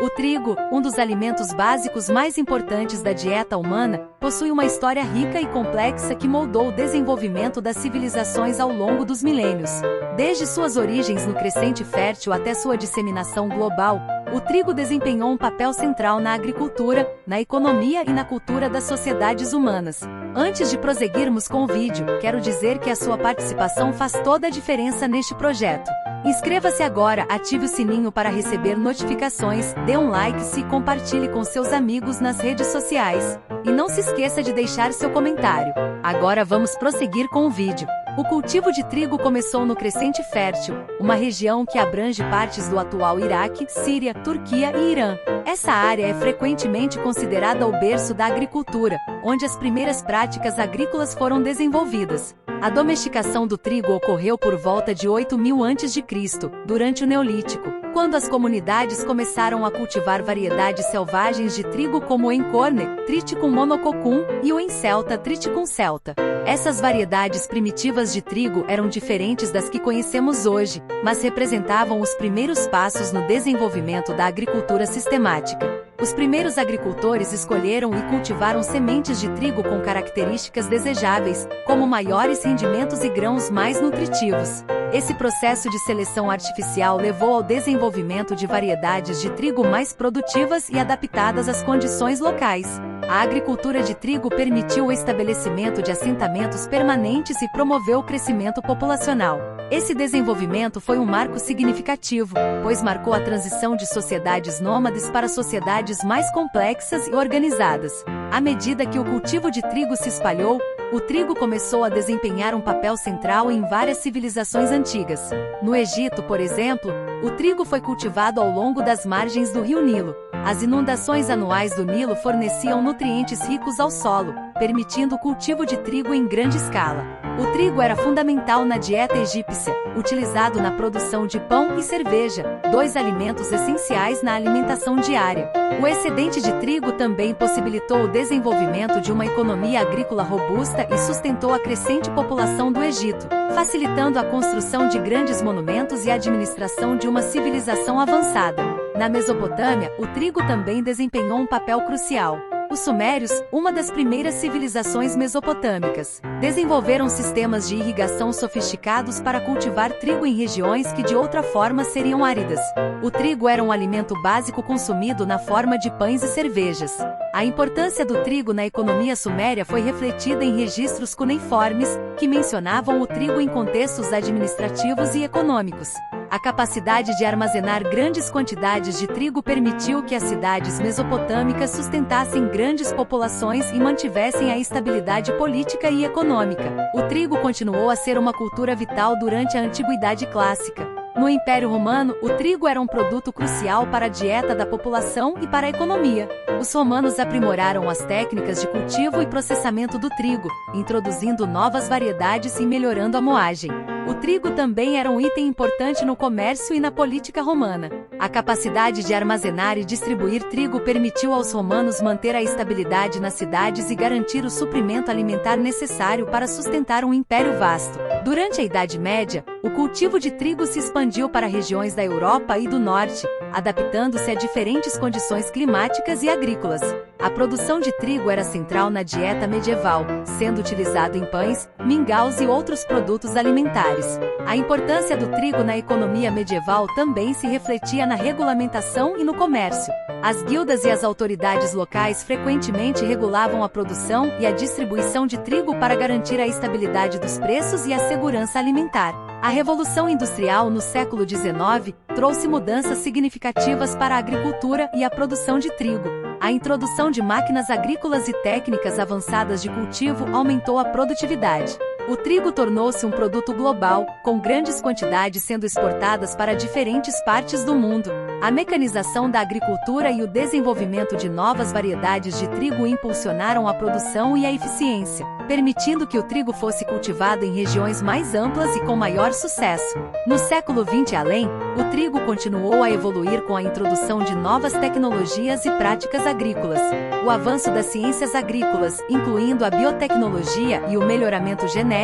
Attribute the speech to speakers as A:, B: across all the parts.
A: O trigo, um dos alimentos básicos mais importantes da dieta humana, possui uma história rica e complexa que moldou o desenvolvimento das civilizações ao longo dos milênios. Desde suas origens no Crescente Fértil até sua disseminação global, o trigo desempenhou um papel central na agricultura, na economia e na cultura das sociedades humanas. Antes de prosseguirmos com o vídeo, quero dizer que a sua participação faz toda a diferença neste projeto. Inscreva-se agora, ative o sininho para receber notificações, dê um like e compartilhe com seus amigos nas redes sociais. E não se esqueça de deixar seu comentário. Agora vamos prosseguir com o vídeo. O cultivo de trigo começou no Crescente Fértil, uma região que abrange partes do atual Iraque, Síria, Turquia e Irã. Essa área é frequentemente considerada o berço da agricultura, onde as primeiras práticas agrícolas foram desenvolvidas. A domesticação do trigo ocorreu por volta de 8.000 a.C., durante o Neolítico, quando as comunidades começaram a cultivar variedades selvagens de trigo como o Encorne, Triticum monococcum, e o Encelta, Triticum celta. Essas variedades primitivas de trigo eram diferentes das que conhecemos hoje, mas representavam os primeiros passos no desenvolvimento da agricultura sistemática. Os primeiros agricultores escolheram e cultivaram sementes de trigo com características desejáveis, como maiores rendimentos e grãos mais nutritivos. Esse processo de seleção artificial levou ao desenvolvimento de variedades de trigo mais produtivas e adaptadas às condições locais. A agricultura de trigo permitiu o estabelecimento de assentamentos permanentes e promoveu o crescimento populacional. Esse desenvolvimento foi um marco significativo, pois marcou a transição de sociedades nômades para sociedades mais complexas e organizadas. À medida que o cultivo de trigo se espalhou, o trigo começou a desempenhar um papel central em várias civilizações antigas. No Egito, por exemplo, o trigo foi cultivado ao longo das margens do rio Nilo. As inundações anuais do Nilo forneciam nutrientes ricos ao solo, permitindo o cultivo de trigo em grande escala. O trigo era fundamental na dieta egípcia, utilizado na produção de pão e cerveja, dois alimentos essenciais na alimentação diária. O excedente de trigo também possibilitou o desenvolvimento de uma economia agrícola robusta e sustentou a crescente população do Egito, facilitando a construção de grandes monumentos e a administração de uma civilização avançada. Na Mesopotâmia, o trigo também desempenhou um papel crucial. Os sumérios, uma das primeiras civilizações mesopotâmicas, desenvolveram sistemas de irrigação sofisticados para cultivar trigo em regiões que de outra forma seriam áridas. O trigo era um alimento básico consumido na forma de pães e cervejas. A importância do trigo na economia suméria foi refletida em registros cuneiformes, que mencionavam o trigo em contextos administrativos e econômicos. A capacidade de armazenar grandes quantidades de trigo permitiu que as cidades mesopotâmicas sustentassem grandes populações e mantivessem a estabilidade política e econômica. O trigo continuou a ser uma cultura vital durante a Antiguidade Clássica. No Império Romano, o trigo era um produto crucial para a dieta da população e para a economia. Os romanos aprimoraram as técnicas de cultivo e processamento do trigo, introduzindo novas variedades e melhorando a moagem. O trigo também era um item importante no comércio e na política romana. A capacidade de armazenar e distribuir trigo permitiu aos romanos manter a estabilidade nas cidades e garantir o suprimento alimentar necessário para sustentar um império vasto. Durante a Idade Média, o cultivo de trigo se expandiu para regiões da Europa e do Norte, adaptando-se a diferentes condições climáticas e agrícolas. A produção de trigo era central na dieta medieval, sendo utilizado em pães, mingaus e outros produtos alimentares. A importância do trigo na economia medieval também se refletia na regulamentação e no comércio. As guildas e as autoridades locais frequentemente regulavam a produção e a distribuição de trigo para garantir a estabilidade dos preços e a segurança alimentar. A Revolução Industrial no século XIX trouxe mudanças significativas para a agricultura e a produção de trigo. A introdução de máquinas agrícolas e técnicas avançadas de cultivo aumentou a produtividade. O trigo tornou-se um produto global, com grandes quantidades sendo exportadas para diferentes partes do mundo. A mecanização da agricultura e o desenvolvimento de novas variedades de trigo impulsionaram a produção e a eficiência, permitindo que o trigo fosse cultivado em regiões mais amplas e com maior sucesso. No século XX e além, o trigo continuou a evoluir com a introdução de novas tecnologias e práticas agrícolas. O avanço das ciências agrícolas, incluindo a biotecnologia e o melhoramento genético,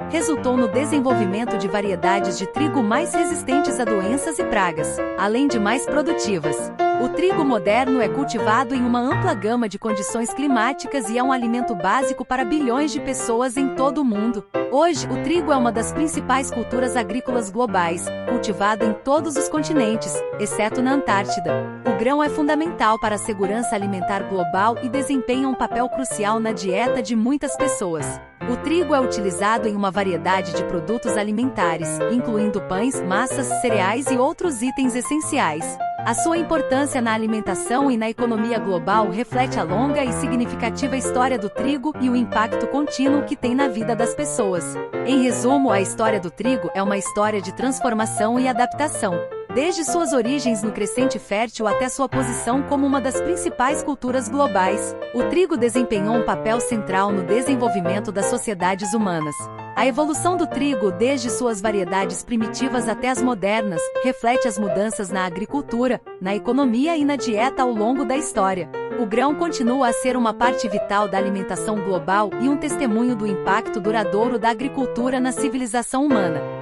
A: resultou no desenvolvimento de variedades de trigo mais resistentes a doenças e pragas, além de mais produtivas. O trigo moderno é cultivado em uma ampla gama de condições climáticas e é um alimento básico para bilhões de pessoas em todo o mundo. Hoje, o trigo é uma das principais culturas agrícolas globais, cultivado em todos os continentes, exceto na Antártida. O grão é fundamental para a segurança alimentar global e desempenha um papel crucial na dieta de muitas pessoas. O trigo é utilizado em uma variedade de produtos alimentares, incluindo pães, massas, cereais e outros itens essenciais. A sua importância na alimentação e na economia global reflete a longa e significativa história do trigo e o impacto contínuo que tem na vida das pessoas. Em resumo, a história do trigo é uma história de transformação e adaptação. Desde suas origens no Crescente Fértil até sua posição como uma das principais culturas globais, o trigo desempenhou um papel central no desenvolvimento das sociedades humanas. A evolução do trigo, desde suas variedades primitivas até as modernas, reflete as mudanças na agricultura, na economia e na dieta ao longo da história. O grão continua a ser uma parte vital da alimentação global e um testemunho do impacto duradouro da agricultura na civilização humana.